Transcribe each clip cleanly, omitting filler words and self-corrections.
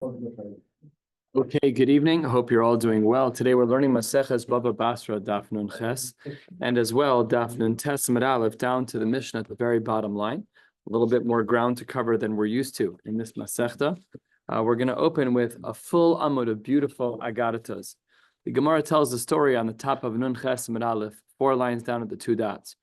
Okay, good evening. I hope you're all doing well. Today we're learning Maseches Bava Basra Daf Nun Ches, and as well Daf Nun Tes Amud Aleph down to the Mishnah at the very bottom line. A little bit more ground to cover than we're used to in this Masechta. We're going to open with a full amud of beautiful agaritas. The Gemara tells the story on the top of Nun Ches Amud Aleph, 4 lines down at the 2 dots.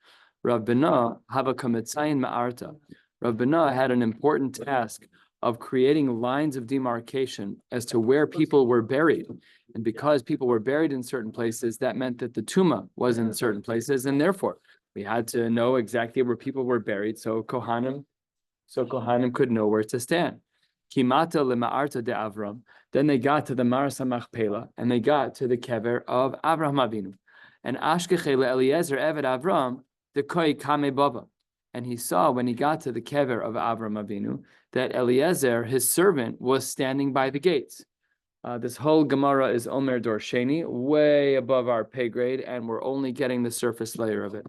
Rav Bina hava kametzayin ma'arta. Rav Bina had an important task of creating lines of demarcation as to where people were buried. And because people were buried in certain places, that meant that the Tuma was in certain places, and therefore we had to know exactly where people were buried, so Kohanim could know where to stand. Kimata lema'arta de Avram. Then they got to the Maras HaMachpelah, and they got to the kever of Avraham Avinu. And Ashkeche le'Eliezer Eved Avram dekoi kame bava. And he saw when he got to the kever of Avram Avinu that Eliezer, his servant, was standing by the gates. This whole Gemara is Omer Dorsheni, way above our pay grade, and we're only getting the surface layer of it.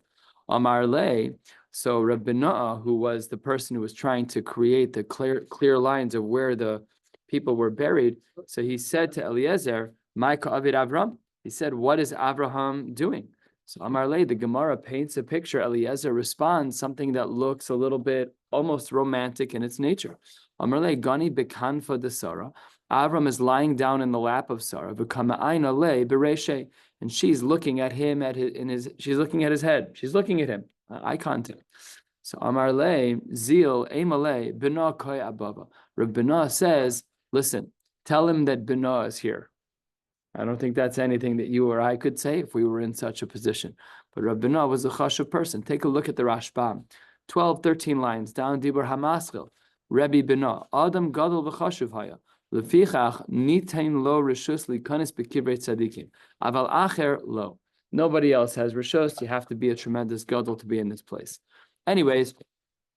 Amar Le, so Rabbi Noah, who was the person who was trying to create the clear lines of where the people were buried, so he said to Eliezer, Maika Avid Avram, he said, what is Avraham doing? So Amar Le, the Gemara paints a picture. Eliezer responds something that looks a little bit almost romantic in its nature. Amar Le, Gani bekanfa de Sarah. Avram is lying down in the lap of Sarah. V'kama aina le bereshe, and she's looking at him she's looking at his head. She's looking at him. Eye contact. So Amar Le, Zil Emale Bina Koy Abava. Reb Bina says, listen, tell him that Bina is here. I don't think that's anything that you or I could say if we were in such a position. But Rabbi Noah was a chashuv person. Take a look at the Rashbam. 12, 13 lines down, Dibur Hamaschil. Rabbi Bina, Adam Gadol v'chashuv haya. Lefichach nitain lo rishus likanis bekibrei tzadikim. Aval acher lo. Nobody else has rishus. You have to be a tremendous gadol to be in this place. Anyways,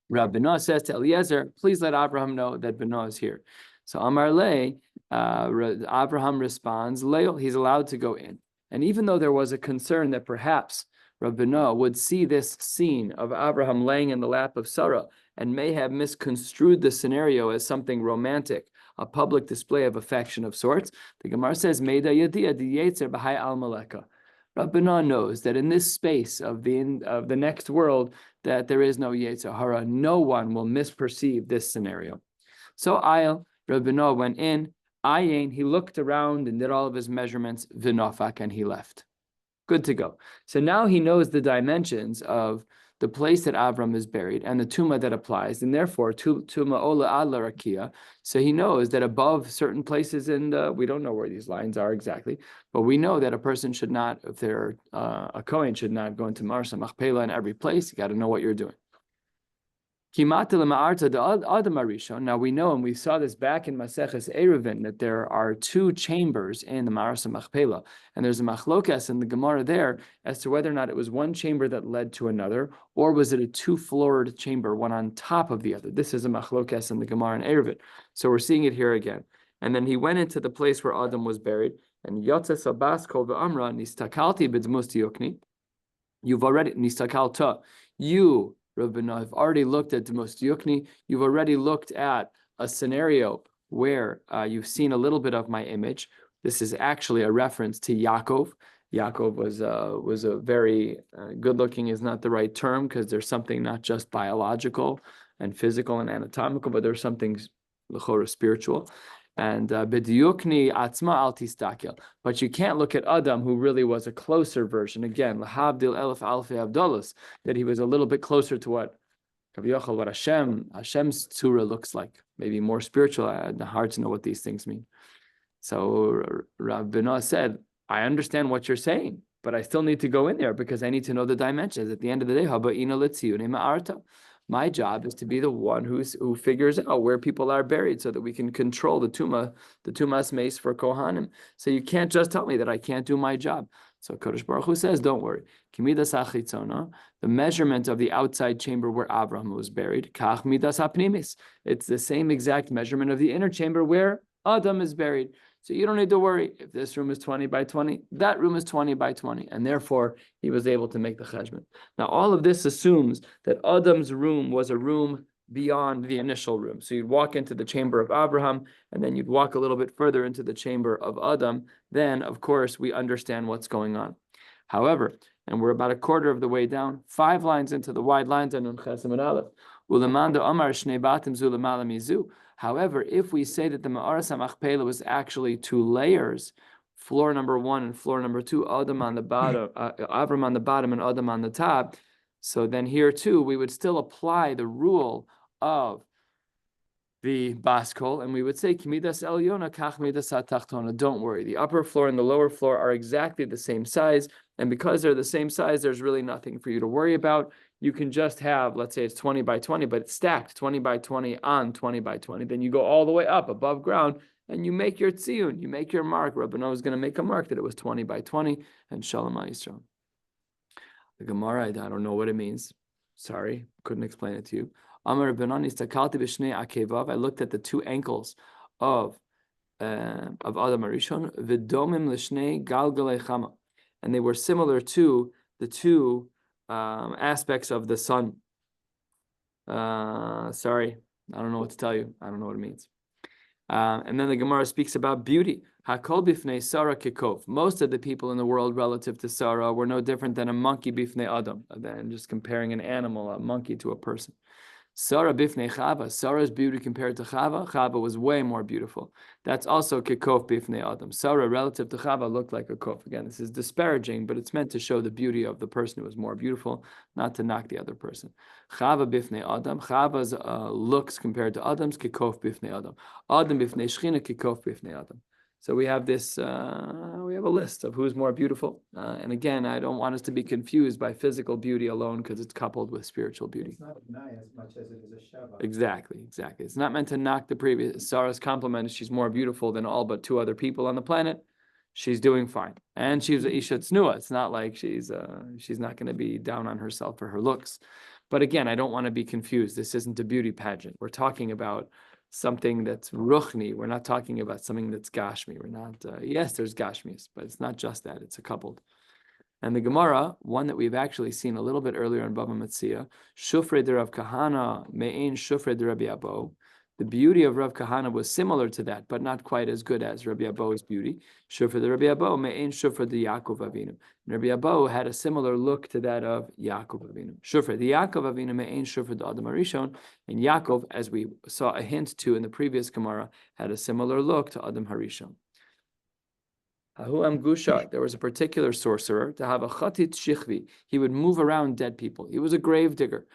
Rabbi Noah says to Eliezer, please let Abraham know that Bina is here. So Amar Le, Abraham responds, Leil, he's allowed to go in. And even though there was a concern that perhaps Rabbi Noah would see this scene of Abraham laying in the lap of Sarah and may have misconstrued the scenario as something romantic, a public display of affection of sorts, the Gemara says, Meida Yadia di Yetzer b'hai al Maleka. Rabbi Noah knows that in this space of the next world, that there is no Yetzer Hara. No one will misperceive this scenario. So Rabbi Noah went in, Ayin, he looked around and did all of his measurements, Vinofak, and he left. Good to go. So now he knows the dimensions of the place that Avram is buried and the Tuma that applies, and therefore Tuma Ola Adla Rakia. So he knows that above certain places we don't know where these lines are exactly, but we know that a person should not, if they're a Kohen, should not go into Marsa Machpelah in every place. You got to know what you're doing. Now we know, and we saw this back in Maseches Eruvin, that there are 2 chambers in the Marasa Machpelah, and there's a machlokas in the Gemara there as to whether or not it was one chamber that led to another, or was it a 2-floored chamber, one on top of the other. This is a machlokas in the Gemara in Eruvin, so we're seeing it here again. And then he went into the place where Adam was buried, and Yotzes Abbas kol ve'amra nistakalti b'dzmusti yokni. You've already nistakalta. You, Rabbi Noah, have already looked at Dmust Yukni. You've already looked at a scenario where you've seen a little bit of my image. This is actually a reference to Yaakov. Yaakov was a very good-looking is not the right term, because there's something not just biological and physical and anatomical, but there's something l'chora spiritual. And b'diyukni atzma al tistakel. But you can't look at Adam, who really was a closer version. Again, lahavdil elef alfei avdalos, that he was a little bit closer to what Hashem's tzura looks like. Maybe more spiritual. Hard to know what these things mean. So Rabbi Noah said, I understand what you're saying, but I still need to go in there because I need to know the dimensions. At the end of the day, haba'ina litziyune ma'arta. My job is to be the one who figures out where people are buried so that we can control the tumas mace for Kohanim. So you can't just tell me that I can't do my job. So Kodesh Baruch Hu says, don't worry. Kimidas hachitzona, the measurement of the outside chamber where Abraham was buried, kach midas hapnimis. It's the same exact measurement of the inner chamber where Adam is buried. So you don't need to worry if this room is 20 by 20, that room is 20 by 20. And therefore, he was able to make the cheshbon. Now, all of this assumes that Adam's room was a room beyond the initial room. So you'd walk into the chamber of Abraham, and then you'd walk a little bit further into the chamber of Adam. Then, of course, we understand what's going on. However, and we're about a quarter of the way down, 5 lines into the wide lines on Nun Ches Amud Aleph. However, if we say that the Ma'aras HaMachpelah was actually 2 layers, floor number 1 and floor number 2, Adam on the bottom, Avram on the bottom and Adam on the top, so then here too, we would still apply the rule of the baskol, and we would say, Kimidas Elyona, Kach Midas HaTachtona. Don't worry, the upper floor and the lower floor are exactly the same size, and because they're the same size, there's really nothing for you to worry about. You can just have, let's say it's 20 by 20, but it's stacked 20 by 20 on 20 by 20. Then you go all the way up above ground, and you make your tziyun, you make your mark. Rabbeinu is going to make a mark that it was 20 by 20, and Shalom Yisrael. The Gemara, I don't know what it means. Sorry, couldn't explain it to you. Amar Benani Stakalti B'Shnei Akevav. I looked at the 2 ankles of Adam Arishon. V'domim l'Shnei Galgalei Chama, and they were similar to the 2 aspects of the sun. Sorry, I don't know what to tell you. I don't know what it means. And then the Gemara speaks about beauty. Hakol bifnei Sarah kikov. Most of the people in the world relative to Sarah were no different than a monkey bifnei Adam. Then just comparing an animal, a monkey, to a person. Sarah bifnei Chava. Sarah's beauty compared to Chava. Chava was way more beautiful. That's also kikov bifnei Adam. Sarah relative to Chava looked like a kof. Again, this is disparaging, but it's meant to show the beauty of the person who was more beautiful, not to knock the other person. Chava bifnei Adam. Chava's looks compared to Adam's kikov bifnei Adam. Adam bifnei Shechina kikov bifnei Adam. So we have this, we have a list of who's more beautiful. And again, I don't want us to be confused by physical beauty alone because it's coupled with spiritual beauty. It's not a Naya as much as it is a Shava. Exactly. It's not meant to knock the previous. Sarah's compliment is she's more beautiful than all but 2 other people on the planet. She's doing fine. And she's a Isha Tznuah. It's not like she's not going to be down on herself for her looks. But again, I don't want to be confused. This isn't a beauty pageant. We're talking about something that's ruchni. We're not talking about something that's gashmi. We're not, yes, there's gashmis, but it's not just that, it's a coupled. And the Gemara, one that we've actually seen a little bit earlier in Bava Metzia, Shufre de Rav Kahana, Me'ein Shufre de Rabbi Abo. The beauty of Rav Kahana was similar to that, but not quite as good as Rabbi Abo's beauty. Shufre de Rabbi Abo, Me'ein Shufre de Yaakov Avinu. Rabbi Abo had a similar look to that of Yaakov Avinu. Shufre de Yaakov Avinu, Me'ein Shufre de Adam Arishon. And Yaakov, as we saw a hint to in the previous Gemara, had a similar look to Adam Harishon. Ahuam Gusha, there was a particular sorcerer to have a chatit shichvi. He would move around dead people. He was a grave digger.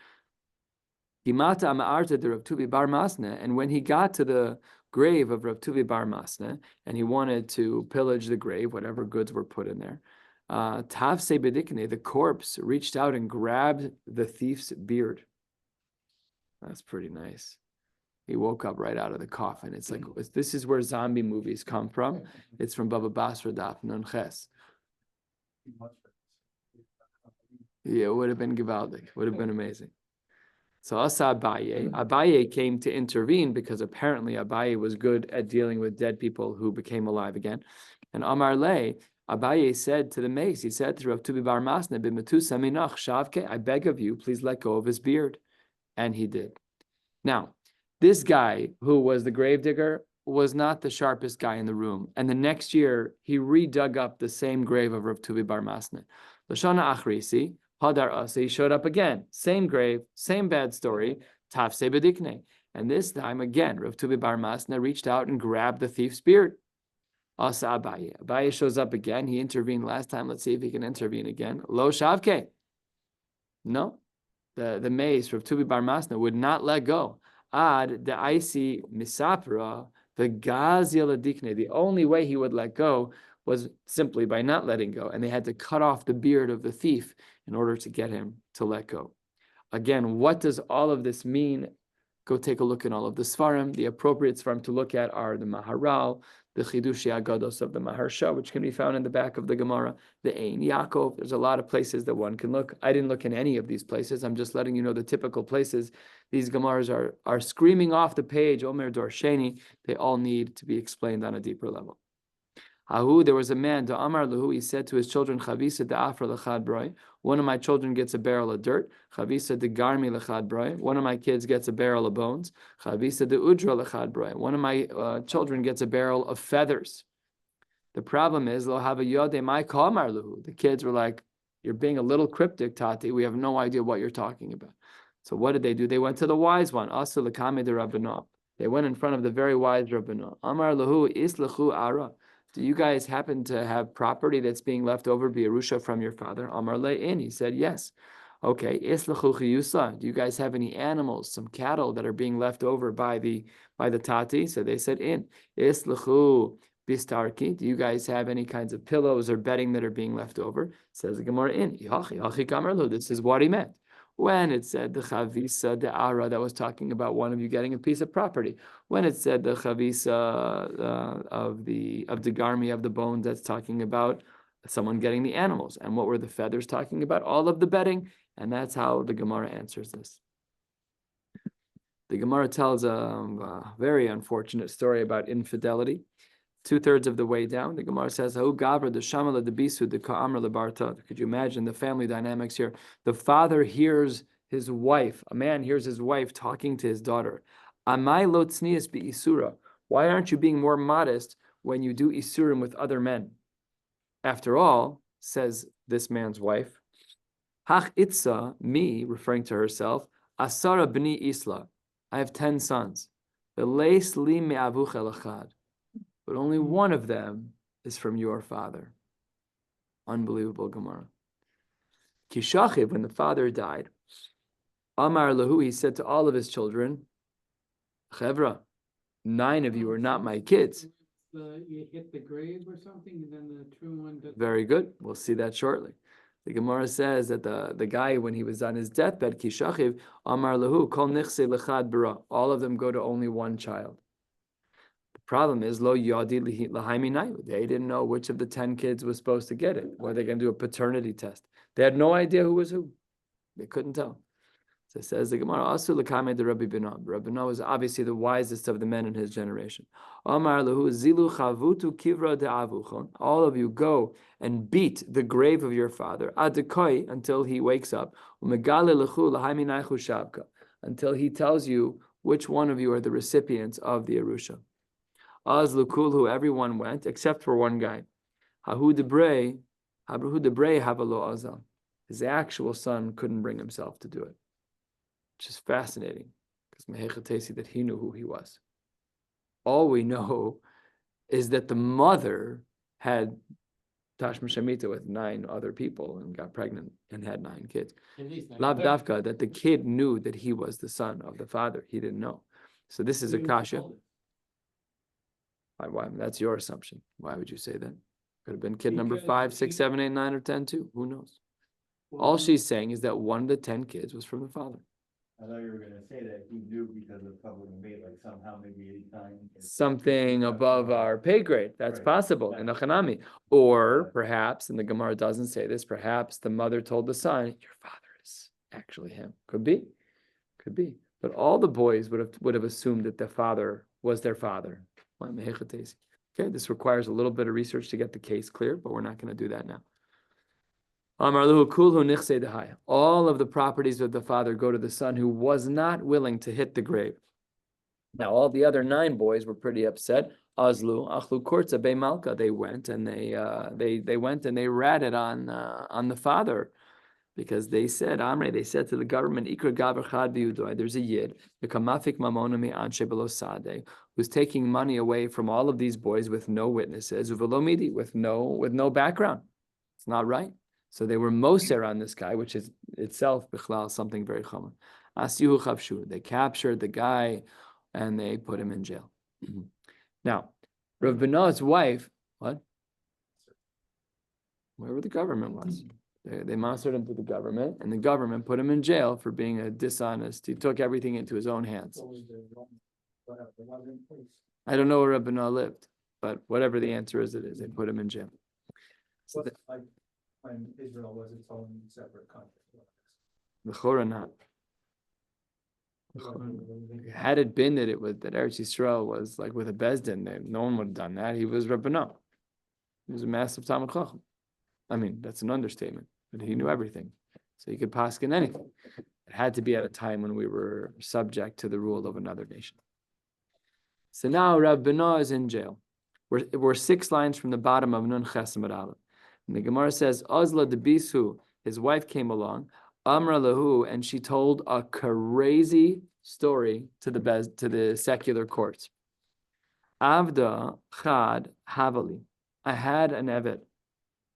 Himata Ma'arta de Rav Tuvi Bar Masna, and when he got to the grave of Rav Tuvi Bar Masna, and he wanted to pillage the grave, whatever goods were put in there, Tavse Bedikne, the corpse, reached out and grabbed the thief's beard. That's pretty nice. He woke up right out of the coffin. It's like, this is where zombie movies come from. It's from Bava Basra Daf Nun Ches. Yeah, it would have been gewaldig. Would have been amazing. So Asa Abaye came to intervene because apparently Abaye was good at dealing with dead people who became alive again. And Amar Le, Abaye said to the mace, he said to Rav Tuvi Bar Masna, B'metusa minach shavke, I beg of you, please let go of his beard. And he did. Now, this guy who was the gravedigger was not the sharpest guy in the room. And the next year, he redug up the same grave of Rav Tuvi Bar Masna. Lashana Achrisi, Hadar Asa, he showed up again. Same grave, same bad story. Tafse Bedikne. And this time again, Rav Tuvi Bar Masna reached out and grabbed the thief's beard. Asa Abaye. Abaye shows up again. He intervened last time. Let's see if he can intervene again. Lo Shavke. No. The mace, Rav Tuvi Bar Masna, would not let go. Ad the icy misapra, the gazil adikne. The only way he would let go was simply by not letting go. And they had to cut off the beard of the thief in order to get him to let go. Again, what does all of this mean? Go take a look at all of the Svarim. The appropriate Svarim to look at are the Maharal, the Chidushi Agados of the Maharsha, which can be found in the back of the Gemara, the Ein Yaakov. There's a lot of places that one can look. I didn't look in any of these places. I'm just letting you know the typical places. These Gemaras are screaming off the page, Omer Dorsheni. They all need to be explained on a deeper level. There was a man, the Amar Lahu, he said to his children, Chavisa de Afra lechad broi. One of my children gets a barrel of dirt. Chavisa de Garmi lechad broi. One of my kids gets a barrel of bones. Chavisa de Udra lechad broi. One of my children gets a barrel of feathers. The problem is, Lo have a yode my Amar Lahu. The kids were like, you're being a little cryptic, Tati. We have no idea what you're talking about. So what did they do? They went to the wise one. Asa lekame de Rabbanah. They went in front of the very wise Rabbanah. Amar Lahu islechu ara. Do you guys happen to have property that's being left over, Yerusha, from your father? Amar le'in. He said, yes. Okay. Islechu chiyusa. Do you guys have any animals, some cattle that are being left over by the Tati? So they said, in. Islechu bistarki. Do you guys have any kinds of pillows or bedding that are being left over? Says the Gemara, in. This is what he meant. When it said the chavisa de ara, that was talking about one of you getting a piece of property. When it said the chavisa of the garmi of the bones, that's talking about someone getting the animals. And what were the feathers talking about? All of the bedding. And that's how the Gemara answers this. The Gemara tells a very unfortunate story about infidelity. 2/3 of the way down, the Gemara says, "Oh, Gabra the Shamala the Bisu the Ka'amra the Barta." Could you imagine the family dynamics here? The father hears his wife, a man hears his wife talking to his daughter. Amai lo tznius bi isura. Why aren't you being more modest when you do isurim with other men? After all, says this man's wife, Hach itza, me, referring to herself, Asara b'ni isla. I have 10 sons. V'leis li me'avuch elachad. But only one of them is from your father. Unbelievable Gemara. Kishachiv, when the father died, Amar lahu, he said to all of his children, Chevra, 9 of you are not my kids. You hit the grave or something, and then the true one does. Very good. We'll see that shortly. The Gemara says that the guy, when he was on his deathbed, Kishachiv, Amar lahu, kol nichse lechad bara. All of them go to only one child. Problem is, lo yadi lahaiminayu. They didn't know which of the 10 kids was supposed to get it. Were they going to do a paternity test? They had no idea who was who. They couldn't tell. So it says the Gemara, Asu l'kamei de Rabbi Binah. Rabbi Binah was obviously the wisest of the men in his generation. Amar lahu zilu chavutu kivra de'avuchon. All of you go and beat the grave of your father adekoi until he wakes up. Umegale lechu lahaiminaychu shabka, until he tells you which one of you are the recipients of the Yerusha. Az lukulhu, everyone went except for one guy. Hahu debrei havalo azal. His actual son couldn't bring himself to do it, which is fascinating because mehechatesi that he knew who he was. All we know is that the mother had tashma shamita with 9 other people and got pregnant and had 9 kids. Lav davka, that the kid knew that he was the son of the father. He didn't know. So this is a kasha. Why? That's your assumption. Why would you say that? Could have been kid number 5, 6, 7, 8, 9, or 10 too. Who knows? All she's saying is that one of the 10 kids was from the father. I thought you were gonna say that he knew because of public debate, like somehow maybe 89. Something above our pay grade. That's Right. possible in a Hanami. Or perhaps, and the Gemara doesn't say this, perhaps the mother told the son, your father is actually him. Could be. Could be. But all the boys would have assumed that the father was their father. Okay, this requires a little bit of research to get the case clear, but we're not going to do that now. All of the properties of the father go to the son who was not willing to hit the grave. Now, all the other 9 boys were pretty upset. Azlu, achlu korza be malka. They went and they went and they ratted on the father. Because they said, Amre, they said to the government, Ikra Gaber Chad B'Yudoi, there's a yid, the Kamafik Mamonami Anshe Belo Sade, who's taking money away from all of these boys with no witnesses, Uvelomidi, with no background. It's not right. So they were moser on this guy, which is itself bichlal something very common. Asyuhu Chavshu, they captured the guy and they put him in jail. Now, Rav Binah's wife, what? Wherever the government was. They mastered him to the government, and the government put him in jail for being a dishonest. He took everything into his own hands. I don't know where Rabbi Binah lived, but whatever the answer is, it is. They put him in jail. So Like when Israel was its own separate country. the Chora not. Had it been that Eretz Yisrael was like with a Bezdin, no one would have done that. He was Rabbi Binah. He was a massive Talmid Chacham. I mean, that's an understatement, but he knew everything. So he could paskin anything. It had to be at a time when we were subject to the rule of another nation. So now Rav Beno is in jail. We're 6 lines from the bottom of Nun Ches Amud Aleph. And the Gemara says, Ozla de Bisu, his wife came along, Amra lahu, and she told a crazy story to the secular courts. Avda chad havali, I had an evet.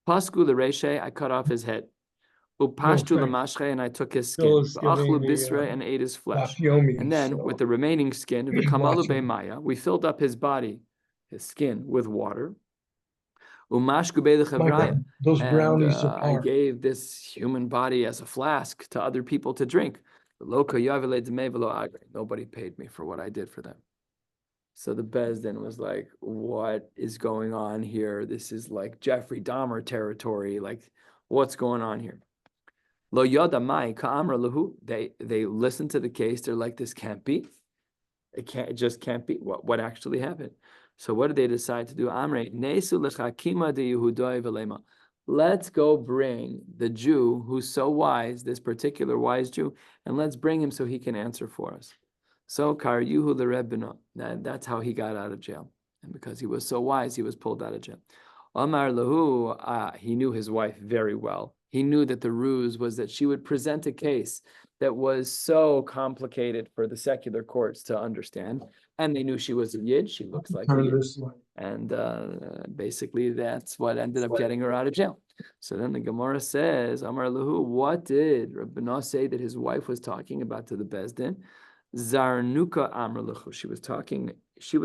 Pasku l'reishe, I cut off his head. Upashtu l'mashche, and I took his skin. Achlu bisre, and ate his flesh. And then with the remaining skin, v'kamalu be'maya, we filled up his body, his skin, with water. Umashku be'lechavraya, and I gave this human body as a flask to other people to drink. Nobody paid me for what I did for them. So the Bezdin was like, what is going on here? This is like Jeffrey Dahmer territory. Like, what's going on here? Lo yada mai ka'amra lahu. They listened to the case. They're like, this can't be. It just can't be. What actually happened? So what did they decide to do? Amre nesu lechakima de Yehudoi v'lema. Let's go bring the Jew who's so wise, this particular wise Jew, and let's bring him so he can answer for us. So Karyuhu l'Rebbino, that's how he got out of jail. And because he was so wise, he was pulled out of jail. Amar lahu, he knew his wife very well. He knew that the ruse was that she would present a case that was so complicated for the secular courts to understand. And they knew she was a Yid. She looks like a Yid. And basically that's what ended up getting her out of jail. So then the Gemara says, Amar lahu, what did Rabbanah say that his wife was talking about to the Bezdin? Zarnuka Amar lahu. She was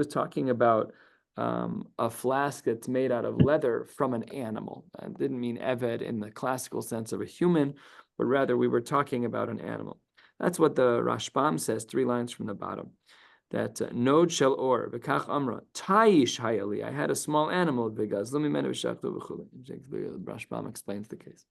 talking about a flask that's made out of leather from an animal. I didn't mean Eved in the classical sense of a human, but rather we were talking about an animal. That's what the Rashbam says, 3 lines from the bottom. That Nod shel or v'kach amra tayish hayali. I had a small animal. Rashbam explains the case.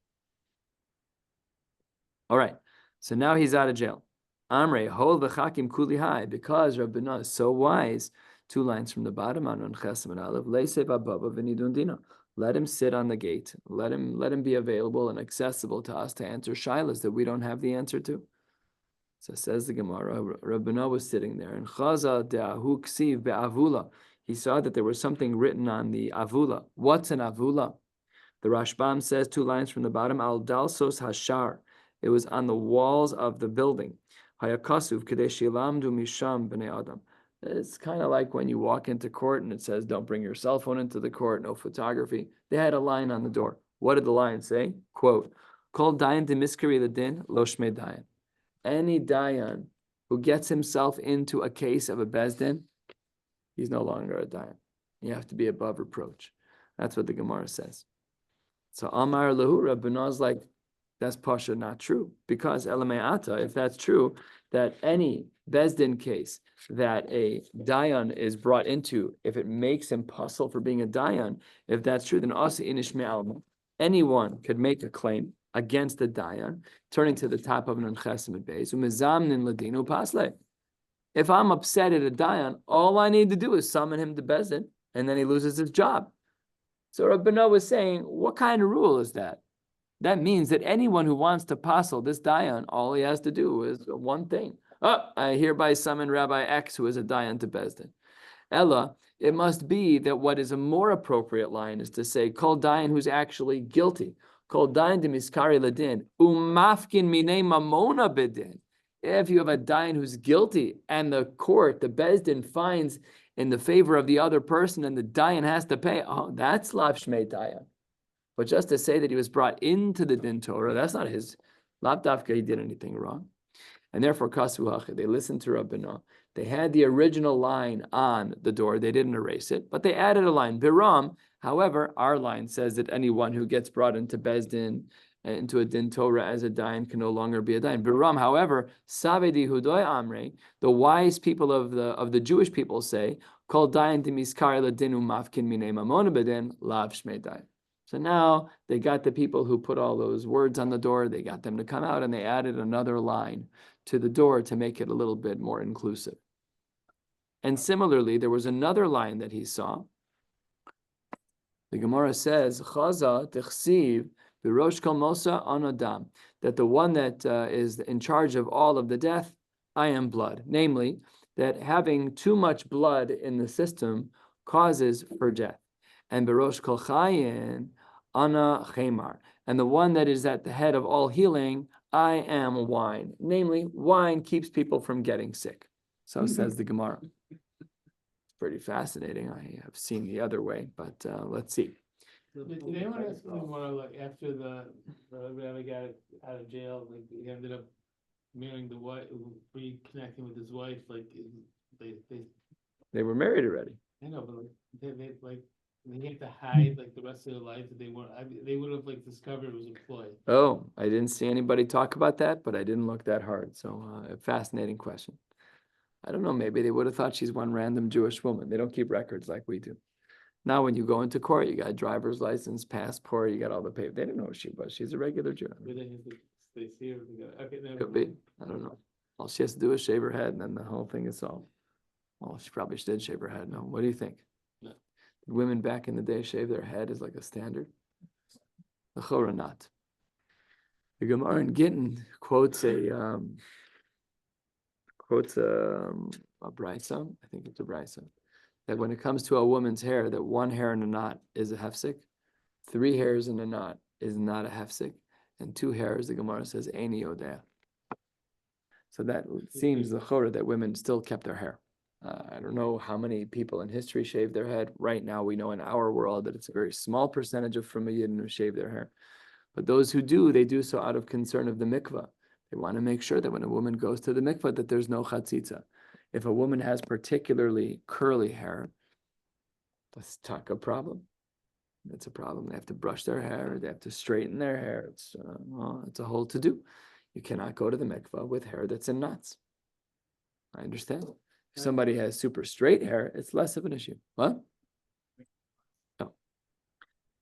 All right, so now he's out of jail. Amre hol v'chakim kuli hai, because Rabbanah is so wise. 2 lines from the bottom. On Ches Amud Aleph, leisev abava v'nidun dina. Let him sit on the gate. Let him be available and accessible to us to answer shilas that we don't have the answer to. So says the Gemara, Rabbanah was sitting there, and Chaza de'ahu ksiv be'avula. He saw that there was something written on the avula. What's an avula? The Rashbam says 2 lines from the bottom, al dalsos hashar. It was on the walls of the building. Hayakasuv kedei shilamdu misham b'nei adam. It's kind of like when you walk into court and it says, don't bring your cell phone into the court, no photography. They had a line on the door. What did the line say? Quote, Kol dayan demiskari ledin lo shmei dayan. Any dayan who gets himself into a case of a bezdin, he's no longer a dayan. You have to be above reproach. That's what the Gemara says. So Amar lahu, Rabbanah's like, that's pasha not true. Because elame'ata, if that's true, that any bezdin case that a dayan is brought into, if it makes him puzzle for being a dayan, if that's true, then also inish me'alma. Anyone could make a claim against the dayan, turning to the top of an unchesimid base. Umezamnin ladinu pasle. If I'm upset at a dayan, all I need to do is summon him to bezdin, and then he loses his job. So Rabbanah was saying, what kind of rule is that? That means that anyone who wants to passel this dayan, all he has to do is one thing. Oh, I hereby summon Rabbi X, who is a dayan, to bezdin. Ella, it must be that what is a more appropriate line is to say, Kol dayan who's actually guilty. Kol dayan de miskari ladin, umafkin minei mamona bedin. If you have a dayan who's guilty and the court, the bezdin, finds in the favor of the other person and the dayan has to pay, oh, that's lav shmei dayan. But just to say that he was brought into the din Torah, that's not his. Lav dafka, he did anything wrong. And therefore, kasu hachi, they listened to Rabbanah. They had the original line on the door. They didn't erase it, but they added a line. Biram, however, our line says that anyone who gets brought into Bezdin, into a din Torah as a dayan, can no longer be a dayan. Biram, however, savedi hudoy amre, the wise people of the Jewish people say, kol dayan dimiskar ladinu mafkin minei mamona bedin lav shmei dayan. So now they got the people who put all those words on the door, they got them to come out and they added another line to the door to make it a little bit more inclusive. And similarly, there was another line that he saw The Gemara says, Chaza techsiv b'rosh kol mosa on-the-Daf, that the one that is in charge of all of the death, I am blood. Namely, that having too much blood in the system causes for death. And b'rosh kol chayin ana chemar. And the one that is at the head of all healing, I am wine. Namely, wine keeps people from getting sick. So says the Gemara. Pretty fascinating. I have seen the other way, but let's see. Did anyone ask me more like after the rabbi got out of jail, like he ended up marrying the wife, reconnecting with his wife, like They were married already. I know, but like they had to hide like the rest of their life that they weren't. They would have like discovered it was a ploy. Oh, I didn't see anybody talk about that, but I didn't look that hard. So a fascinating question. I don't know, maybe they would have thought she's one random Jewish woman. They don't keep records like we do. Now, when you go into court, you got a driver's license, passport, you got all the papers. They didn't know who she was. She's a regular Jew. But they have to stay here together. Okay, never Could be. mind. I don't know. All she has to do is shave her head, and then the whole thing is solved. Well, she probably did shave her head. No, what do you think? No. Did women back in the day shave their head as like a standard? The Chorah not. The Gemara in Gittin quotes a brisa, I think it's a brisa, that when it comes to a woman's hair, that one hair in a knot is a hefsek, 3 hairs in a knot is not a hefsek, and 2 hairs, the Gemara says, eini odea. So that seems the chorah that women still kept their hair. I don't know how many people in history shave their head. Right now, we know in our world that it's a very small percentage of from a Yidden who shave their hair. But those who do, they do so out of concern of the mikvah. They want to make sure that when a woman goes to the mikvah, that there's no chatzitza. If a woman has particularly curly hair, that's a problem. It's a problem. They have to brush their hair. They have to straighten their hair. It's a whole to-do. You cannot go to the mikvah with hair that's in knots. I understand. If somebody has super straight hair, it's less of an issue. What? Oh.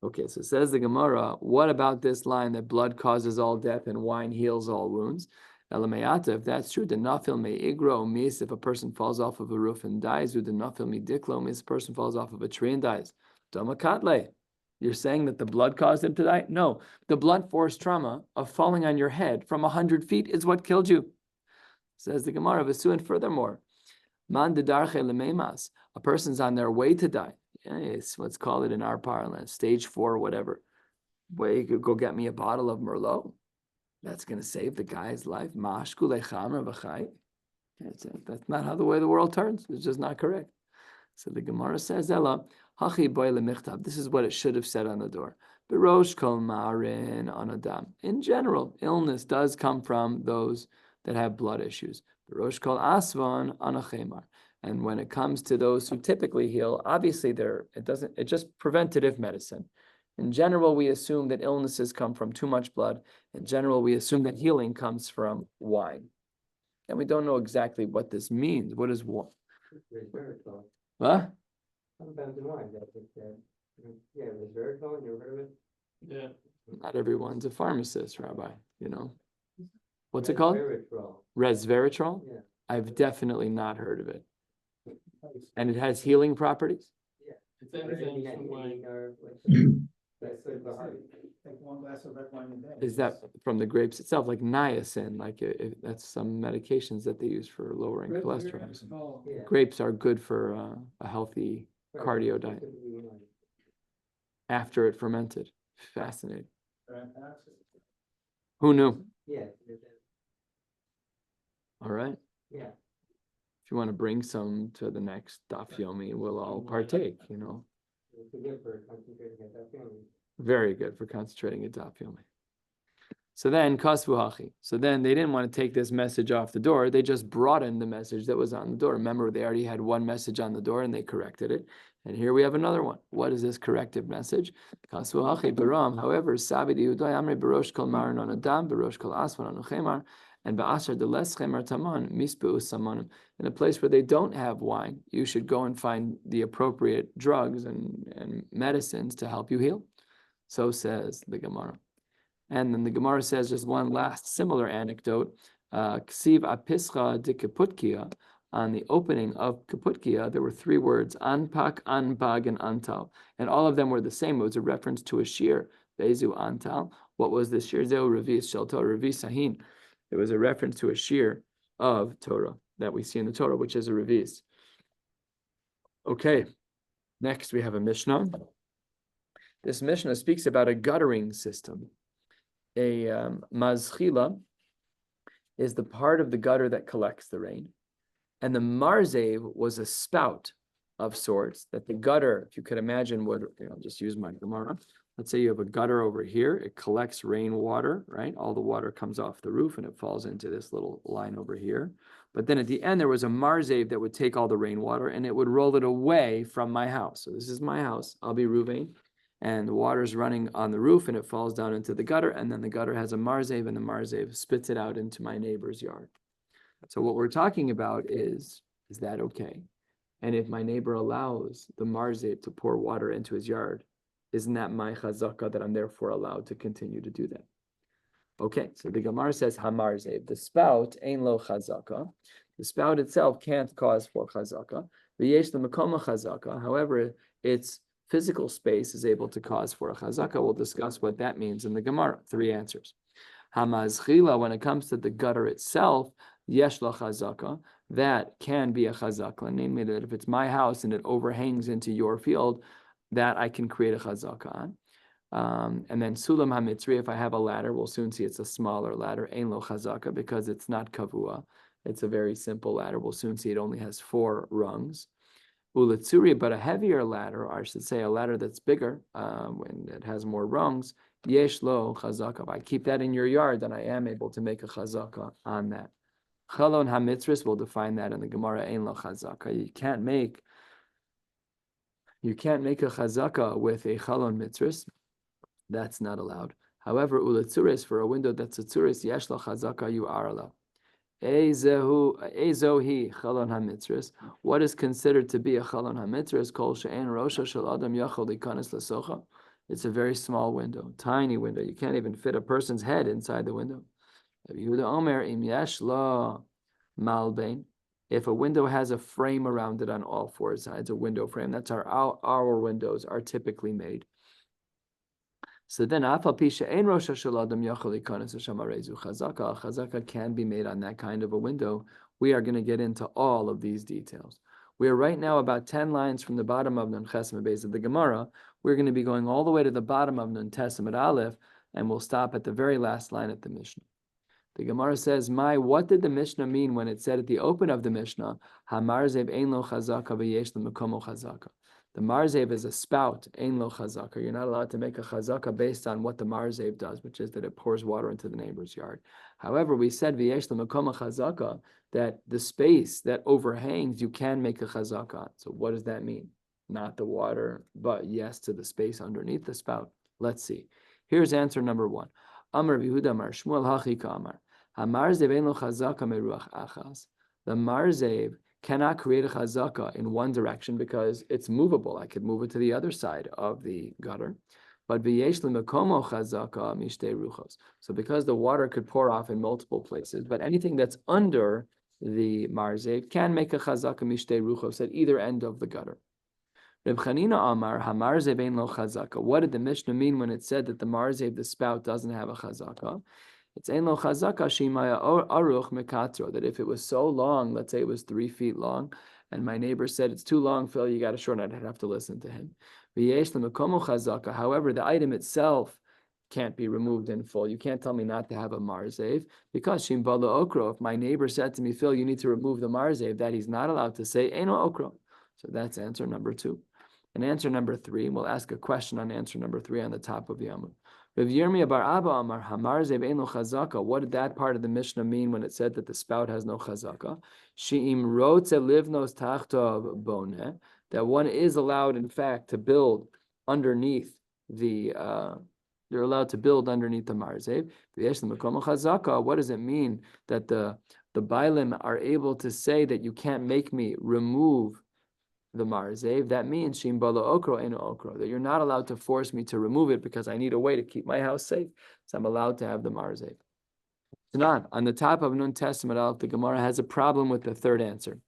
Okay, so says the Gemara, what about this line that blood causes all death and wine heals all wounds? Elamayata, if that's true, the nafil me igro means if a person falls off of a roof and dies, or the nafil me diklo means a person falls off of a tree and dies. Domakatle. You're saying that the blood caused him to die? No, the blunt force trauma of falling on your head from 100 feet is what killed you. Says the Gemara, Vesu, and furthermore, man dedarche lemeimas, a person's on their way to die. It's let's call it in our parlance, stage 4, whatever. Well, you could go get me a bottle of Merlot. That's going to save the guy's life. Mashku lechamra v'chai. That's not how the way the world turns. It's just not correct. So the Gemara says, Ella, hachi boy lemichtav. This is what it should have said on the door. Berosh kol marin on-the-Daf. In general, illness does come from those that have blood issues. Berosh kol asvan on-a-chemar. And when it comes to those who typically heal, obviously it's just preventative medicine. In general, we assume that illnesses come from too much blood. In general, we assume that healing comes from wine. And we don't know exactly what this means. What is wine? What? Sometimes in wine, yeah, resveratrol, you ever heard of it? Yeah. Not everyone's a pharmacist, Rabbi, you know. What's it called? Resveratrol. Resveratrol? Yeah. I've definitely not heard of it. And it has healing properties? Yeah. It's everything from wine. That's good for heart. Take 1 glass of red wine a day. Is that from the grapes itself, like niacin, like that's some medications that they use for lowering cholesterol? Yeah. Grapes are good for a healthy cardio diet after it fermented. Fascinating. Who knew? Yeah. All right. Yeah. If you want to bring some to the next Daf Yomi, we'll all partake, you know. It's good for concentrating at that feeling. Very good for concentrating at Daf Yomi. So then, kasvu hachi. So then they didn't want to take this message off the door. They just brought in the message that was on the door. Remember, they already had one message on the door and they corrected it. And here we have another one. What is this corrective message? Kasvu hachi baram. However, sabi di uday amri barosh kol marin on adam, barosh kol asvan on chemar, and ba'asar de les chemar taman mispu samanim. In a place where they don't have wine, you should go and find the appropriate drugs and medicines to help you heal. So says the Gemara. And then the Gemara says just one last similar anecdote. Ksiv apischa dikaputkia. on the opening of Kaputkia, there were three words, anpak, anbag, and antal. And all of them were the same. It was a reference to a shiur, Bezu antal. What was the shiur? Zeu revis shelto revis sahin. It was a reference to a shiur of Torah that we see in the Torah, which is a revis. Okay, next we have a Mishnah. This Mishnah speaks about a guttering system. A mazchila is the part of the gutter that collects the rain. And the marzev was a spout of sorts that the gutter, if you could imagine what, I'll just use my Gemara. Let's say you have a gutter over here. It collects rainwater, right? All the water comes off the roof and it falls into this little line over here. But then at the end, there was a marzev that would take all the rainwater and it would roll it away from my house. So this is my house. I'll be Ruvain. And the water's running on the roof and it falls down into the gutter. And then the gutter has a marzev and the marzev spits it out into my neighbor's yard. So what we're talking about is that okay? And if my neighbor allows the marzev to pour water into his yard, isn't that my chazaka that I'm therefore allowed to continue to do that? Okay, so the Gemara says hamarzev, the spout ain lo chazaka. The spout itself can't cause for chazaka. V'yesh l'makoma chazaka. However, its physical space is able to cause for a chazaka. We'll discuss what that means in the Gemara. Three answers. Hamazchila, when it comes to the gutter itself, yesh la chazaka, that can be a chazaka, namely that if it's my house and it overhangs into your field, that I can create a chazaka on. And then sulam hamitzri, if I have a ladder, we'll soon see it's a smaller ladder, ein lo chazaka, because it's not kavua. It's a very simple ladder. We'll soon see it only has 4 rungs. Ulatsuri, but a heavier ladder, or I should say a ladder that's bigger, when it has more rungs, yesh lo chazaka. If I keep that in your yard, then I am able to make a chazaka on that. Chalon hamitzris, we'll define that in the Gemara, ein lo chazaka. You can't make a chazaka with a chalon mitzris. That's not allowed. However, ulatzuris, for a window that's a tzuris, yesh lo chazaka, you are allowed. Ezohi chalon hamitzris. What is considered to be a chalon hamitzris? Kol she'en rosha shel adam yachol likanes lasocha. It's a very small window, tiny window. You can't even fit a person's head inside the window. Yehuda Omer im yesh lo malbein. If a window has a frame around it on all 4 sides, a window frame, that's our windows are typically made. So then, chazaka can be made on that kind of a window. We are going to get into all of these details. We are right now about 10 lines from the bottom of Nun Ches Beis of the Gemara. We're going to be going all the way to the bottom of Nun Tes Aleph, and we'll stop at the very last line at the Mishnah. The Gemara says, what did the Mishnah mean when it said at the open of the Mishnah, Hamarzev ein lo chazaka v'yesh l'mekomo chazaka? The marzev is a spout, ein lo chazaka. You're not allowed to make a chazaka based on what the marzev does, which is that it pours water into the neighbor's yard. However, we said v'yesh l'mekomo chazaka, that the space that overhangs, you can make a chazaka. So what does that mean? Not the water, but yes to the space underneath the spout. Let's see. Here's answer number 1. Amar Yehuda Amar Shmuel Hachika Amar. Hamarzev ein lo chazaka meruach achas. The marzev cannot create a chazaka in one direction because it's movable. I could move it to the other side of the gutter. But v'yesh l'mekomo chazaka mishtei ruchos. So because the water could pour off in multiple places, but anything that's under the marzev can make a chazaka mishtei ruchos at either end of the gutter. Reb Chanina Amar hamarzev ein lo chazaka. What did the Mishnah mean when it said that the marzev, the spout, doesn't have a chazaka? It's ein lo chazaka shimaya aruch mekatro, that if it was so long, let's say it was 3 feet long, and my neighbor said, it's too long, Phil, you got to shorten it, I'd have to listen to him. V'yesh l'mekomo chazaka. However, the item itself can't be removed in full. You can't tell me not to have a marzev, because shim bala okro, if my neighbor said to me, Phil, you need to remove the marzev, that he's not allowed to say, eino okro. So that's answer number 2. And answer number 3, we'll ask a question on answer number 3 on the top of the Amud. Rav Yirmiyah bar Abba Amar hamarzev ein lo chazaka. What did that part of the Mishnah mean when it said that the spout has no chazaka? She'im rotze livnos tachtov boneh, that one is allowed, in fact, to build underneath the. They're allowed to build underneath the marzev. V'yesh l'mekomo chazaka. What does it mean that the bailim are able to say that you can't make me remove the marzev? That means shim bala okro eno okro, that you're not allowed to force me to remove it because I need a way to keep my house safe. So I'm allowed to have the marzev. Not on the top of Nun Testament Aleph, the Gemara has a problem with the third answer.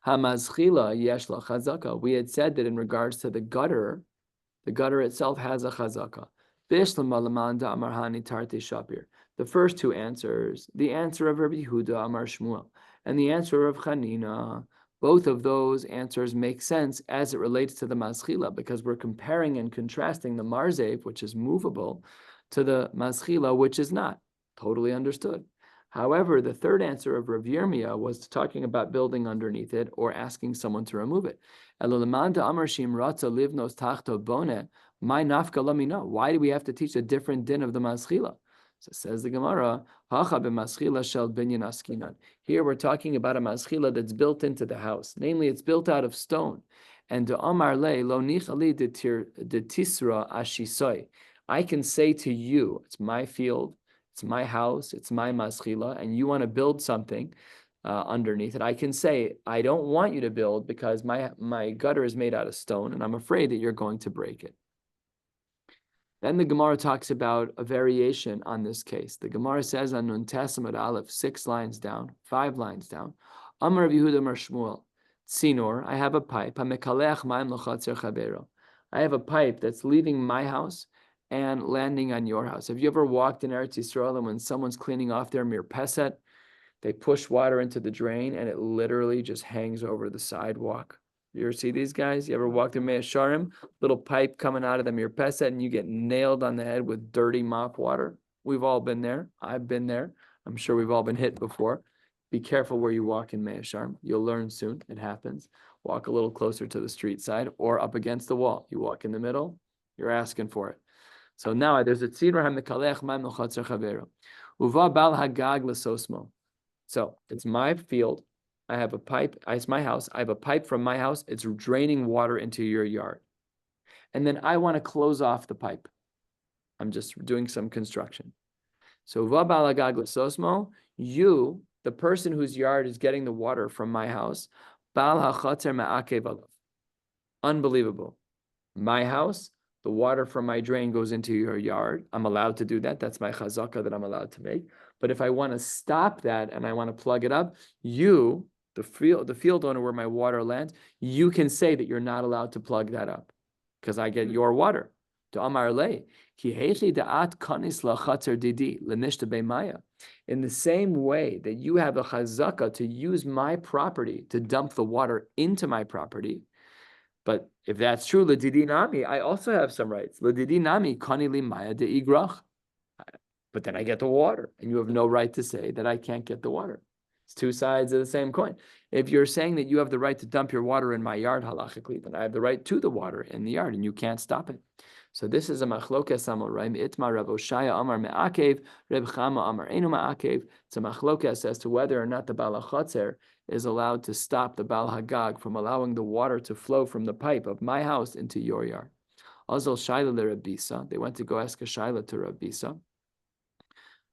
Hamazchila yesh la chazaka. We had said that in regards to the gutter itself has a chazaka. Bishlama lamanda amar hani tarti shapir. The first two answers, the answer of Rabbi Yehuda amar Shmuel, and the answer of Chanina, both of those answers make sense as it relates to the maschila, because we're comparing and contrasting the marzev, which is movable, to the maschila, which is not. Totally understood. However, the third answer of Rav Yirmiyah was talking about building underneath it or asking someone to remove it. Why do we have to teach a different din of the maschila? So says the Gemara, here we're talking about a maschila that's built into the house. Namely, it's built out of stone. And I can say to you, it's my field, it's my house, it's my maschila, and you want to build something underneath it. I can say, I don't want you to build because my gutter is made out of stone, and I'm afraid that you're going to break it. Then the Gemara talks about a variation on this case. The Gemara says on Nun Tesamad Aleph, 5 lines down, Amar Rav Yehuda Amar Shmuel, Tzinor, I have a pipe, I have a pipe that's leaving my house and landing on your house. Have you ever walked in Eretz Yisrael and when someone's cleaning off their mirpeset, they push water into the drain and it literally just hangs over the sidewalk? You ever see these guys? You ever walked in Mea Sharim? Little pipe coming out of the mirpeset and you get nailed on the head with dirty mop water? We've all been there. I've been there. I'm sure we've all been hit before. Be careful where you walk in Mea Sharim. You'll learn soon. It happens. Walk a little closer to the street side or up against the wall. You walk in the middle, you're asking for it. So now there's a tzidra ha'mekalech ma'am l'chatzer chavero. Uva bal hagag l'sosmo. So it's my field. I have a pipe. It's my house. I have a pipe from my house. It's draining water into your yard. And then I want to close off the pipe. I'm just doing some construction. So uva bal hagag l'sosmo. You, the person whose yard is getting the water from my house, bal hachatzer ma'akev alav. Unbelievable. My house. The water from my drain goes into your yard. I'm allowed to do that. That's my chazaka that I'm allowed to make. But if I want to stop that and I want to plug it up, you, the field owner where my water lands, you can say that you're not allowed to plug that up because I get your water. In the same way that you have a chazaka to use my property to dump the water into my property, but if that's true, l'didi nami, I also have some rights. L'didi nami, kani li maya de igrach. But then I get the water, and you have no right to say that I can't get the water. It's two sides of the same coin. If you're saying that you have the right to dump your water in my yard halachically, then I have the right to the water in the yard, and you can't stop it. So this is a machlokes amoraim. Itma Rav Oshaya Amar me'akev, Reb Chama Amar enu me'akev. It's a machlokes as to whether or not the Baal HaChatzer is allowed to stop the Baal Hagag from allowing the water to flow from the pipe of my house into your yard. Azal Shaila le Rabbi Bisa. They went to go ask a Shaila to Rabbi Bisa.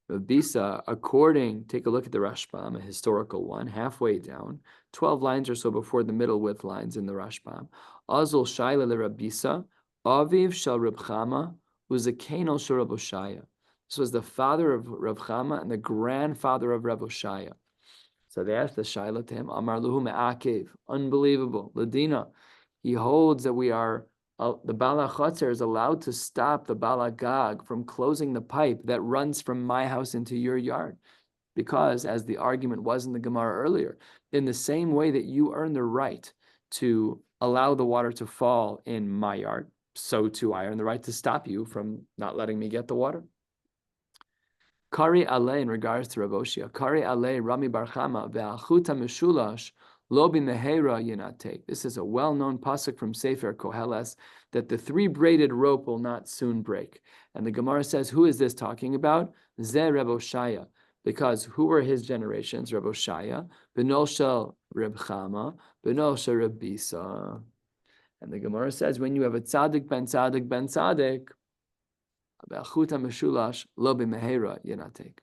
Rabbi Bisa, take a look at the Rashbam, a historical one, halfway down, 12 lines or so before the middle width lines in the Rashbam. Azal Shaila le Rabbi Bisa. Aviv shel Reb Chama was a Kanel shel Reb Oshaya. This was the father of Reb Chama and the grandfather of Reb Oshaya. So they asked the Shaila to him, Amar luhu me'akev. Unbelievable. Ladina. He holds that the Baal HaChatzer is allowed to stop the Baal HaGag from closing the pipe that runs from my house into your yard. Because, as the argument was in the Gemara earlier, in the same way that you earn the right to allow the water to fall in my yard, so too I earn the right to stop you from not letting me get the water. Kari ale in regards to Rav Oshia. Kari ale Rami Bar Chama ve'achuta meshulash lo b'mehera yinatek. This is a well-known pasuk from Sefer Koheles that the 3 braided rope will not soon break. And the Gemara says, who is this talking about? Zeh Rav Oshaya. Because who were his generations? Rav Oshaya, Benol Shel Reb Chama, Benol Shel Reb Bisa. And the Gemara says, when you have a tzaddik ben tzaddik ben tzaddik, be'achuta meshulash lo b'mehera yinatek.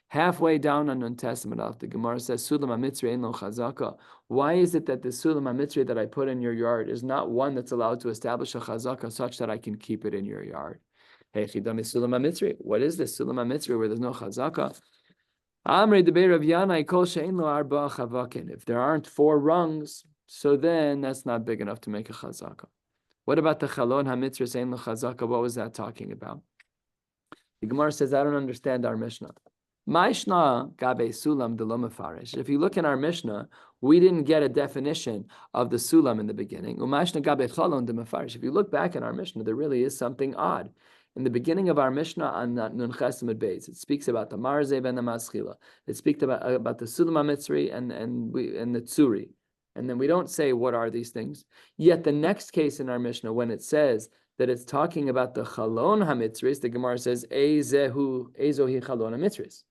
Halfway down on Nun Testament, the Gemara says, Sulam HaMitzri ein lo chazaka. Why is it that the Sulam HaMitzri that I put in your yard is not one that's allowed to establish a chazaka such that I can keep it in your yard? Hey, Chidam is Sulam HaMitzri. What is this Sulam HaMitzri where there's no chazaka? If there aren't 4 rungs, so then that's not big enough to make a chazaka. What about the chalon hamitzris ein lo chazaka? What was that talking about? The Gemara says, I don't understand our Mishnah. Maishna gabe sulam de lo mefarish. If you look in our Mishnah, we didn't get a definition of the sulam in the beginning. Umaishna gabe chalon de mefarish. If you look back in our Mishnah, there really is something odd. In the beginning of our Mishnah on Nun Chesamid Beis, it speaks about the Marzeh ben the Maschila. It speaks about the Sulam HaMitzri and the Tzuri. And then we don't say what are these things. Yet the next case in our Mishnah, when it says that it's talking about the Chalon HaMitzris, the Gemara says, Ezohi Chalon HaMitzris.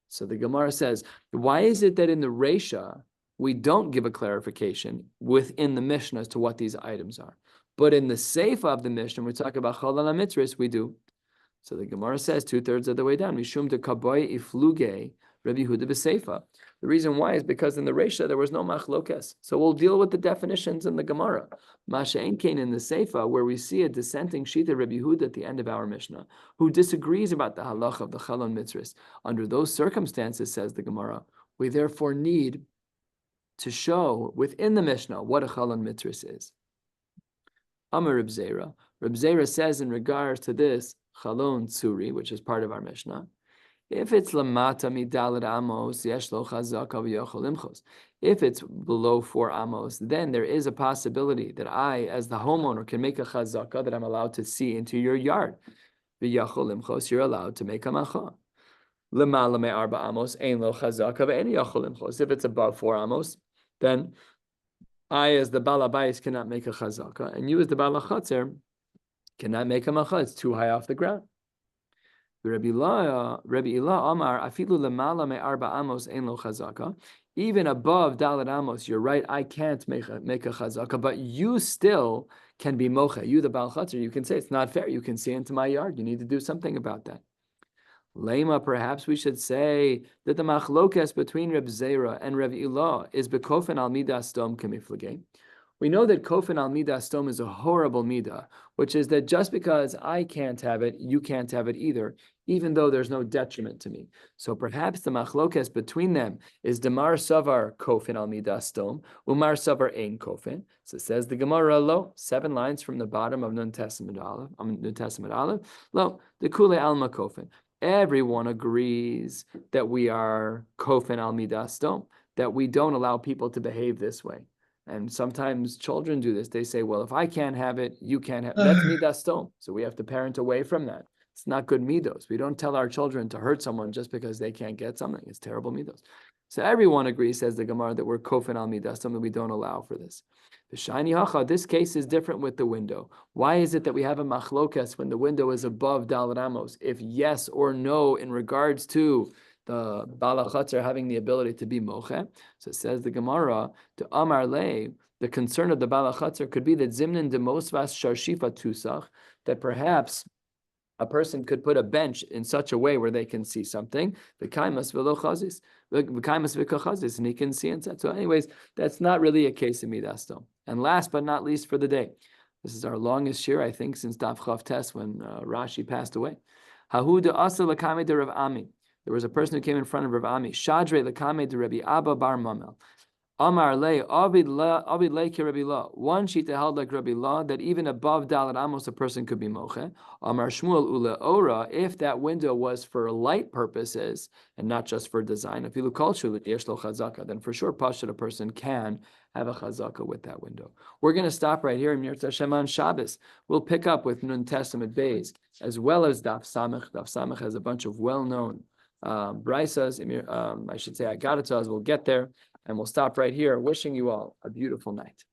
So the Gemara says, why is it that in the Reisha, we don't give a clarification within the Mishnah as to what these items are? But in the Seifa of the Mishnah, we talk about Chalon HaMitzris, we do. So the Gemara says 2/3 of the way down, Mishum de Kaboy Ifluge Rabbi Yehuda b'Seifa. The reason why is because in the Reisha there was no machlokes. So we'll deal with the definitions in the Gemara. Masha Ein Kain in the Seifa, where we see a dissenting Shita Rabbi Yehuda at the end of our Mishnah, who disagrees about the halacha of the Chalon Mitzris. Under those circumstances, says the Gemara, we therefore need to show within the Mishnah what a Chalon Mitzris is. Amar Reb Zera. Reb Zera says in regards to this Chalon Tzuri, which is part of our Mishnah, if it's lamata midalad amos, yesh lo chazaka v'yochol imchos. If it's below 4 amos, then there is a possibility that I, as the homeowner, can make a chazaka that I'm allowed to see into your yard. V'yochol imchos, you're allowed to make a macha. Lamala me arba amos, ein lo chazaka v'en yochol imchos. If it's above 4 amos, then I, as the balabais, cannot make a chazaka, and you, as the balachatzer, cannot make a macha. It's too high off the ground. Rabbi Ilah Amar afilu lemala me arba amos ein lo chazaka. Even above Dalet Amos, you're right. I can't make a chazaka, but you still can be mocha. You, the balachatzer, you can say it's not fair. You can see into my yard. You need to do something about that. Lema, perhaps we should say that the machlokes between Reb Zera and Reb Ilah is bekofen al midas stom kemiflagei. We know that kofen al midas stom is a horrible midah, which is that just because I can't have it, you can't have it either, even though there's no detriment to me. So perhaps the machlokes between them is demar savar kofen al midas stom, umar savar ein kofen. So it says the Gemara lo, 7 lines from the bottom of Nun Testament Aleph, lo, the kule alma kofen. Everyone agrees that we are kofen al midas stom, that we don't allow people to behave this way. And sometimes children do this. They say, well, if I can't have it, you can't have it. That's midas stom. So we have to parent away from that. It's not good midos. We don't tell our children to hurt someone just because they can't get something. It's terrible midos. So everyone agrees, says the Gemara, that we're kofen al midas stom, that we don't allow for this. The shiny hacha, this case is different with the window. Why is it that we have a machlokes when the window is above Dalet Amos? If yes or no in regards to the balachatzer having the ability to be moche. So it says the Gemara, to Amar Le, the concern of the balachatzer could be that zimnin de mosvas sharshifa tusach, that perhaps a person could put a bench in such a way where they can see something, v'kaimas v'lo chazis, v'kaimas v'kachazis, and he can see inside. So anyways, that's not really a case of midas stom. And last but not least for the day, this is our longest shiur, I think, since Daf Chav Tes, when Rashi passed away. Hahu de asa l'kamei de Rav Ami. There was a person who came in front of Rav Ami. Shadre l'kamei de Rabbi Abba bar Mamel. Amar le avid le ki Rabbi La. One shita held like Rabbi La that even above Dalet Amos a person could be moche. Amar Shmuel ule ora, if that window was for light purposes and not just for design. If you look culturally yesh lo chazaka, then for sure pashut a person can have a chazaka with that window. We're going to stop right here in Mirza Hashem on Shabbos. We'll pick up with Nun Testament Beis as well as Daf Samech. Daf Samech has a bunch of well-known Braisas, I should say Agadatas. We'll get there, and we'll stop right here. Wishing you all a beautiful night.